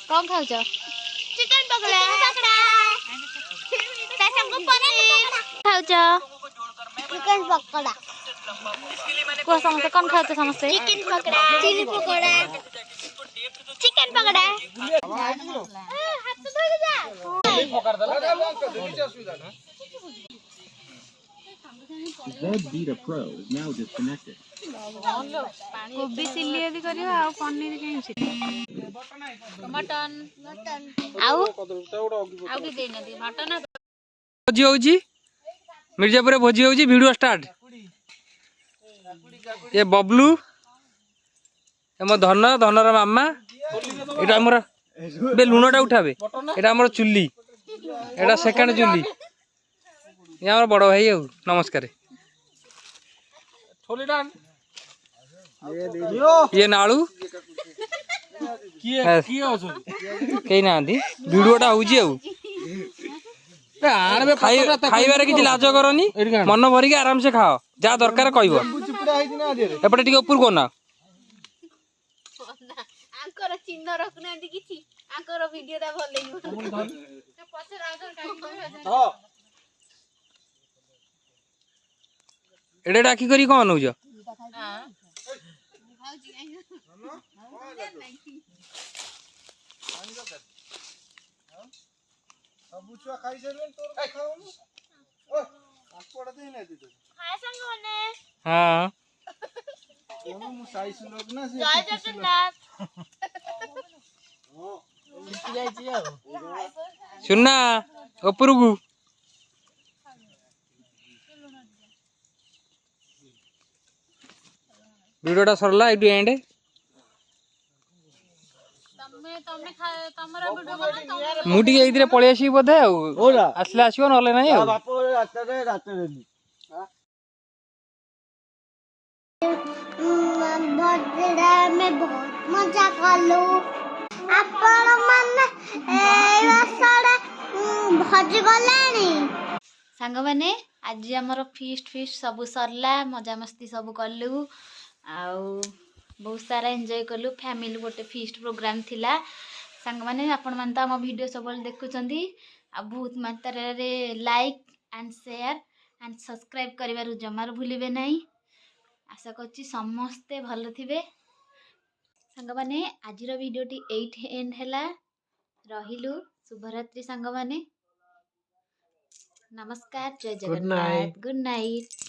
कौन खाऊ चिकन पकड़ा खाऊ चिकन पकड़ा को समस्ते कौन खाऊ समस्ते चिकन पकड़ा चिली पकड़ा चिकन पकड़ा हाथ धो जा पकड़ दला The Vita Pro is now disconnected. कोबी चिल्ली यदि करियो आ पनीर के मटन आउ की देई नदी मटन भोजी होउची मिर्जापुर भोजी होउची वीडियो स्टार्ट ये बबलू एम धन धनर मामा एटा हमर बे लुणटा उठाबे एटा हमर चुल्ली एटा सेकंड चुल्ली ये हमर बड़ भाई हो नमस्कार ये नालू कई ना वीडियोटा होउची खाइबार किसी लाज करनी मन भरिक आराम से खाओ जहाँ दरकार कह एपटे टी ऊपर को ना आंकर चिन्ह रखना किछि आंकर वीडियो दा भल एडे डाकी करी कौन नौज हाँ सुनना ऊपर को वीडियोटा सरला एटू एंड मुटी एइदिरे पळे आसी बोधे आसले आसीबो नले नाही बर्थडे में बहुत मजा कलु आपण मन ए बसड़े भज गलानी सांग माने आज हमर फीस्ट सब सरला मजा मस्ती सब कलु आ बहुत सारा एंजॉय कलु फैमिली गोटे फीस्ट प्रोग्राम थिला सांग माने आपण मन त हम वीडियो सब देखुचंदी आ बहुत मात्रा रे like and share and subscribe करिवारु जमार भूलिबे नाही आशा करछि समस्ते भल थिबे सांग माने आजिर वीडियोटी 8 एंड हैला रहिलु शुभरात्रि सांग माने नमस्कार जय जगन्नाथ गुड नाइट।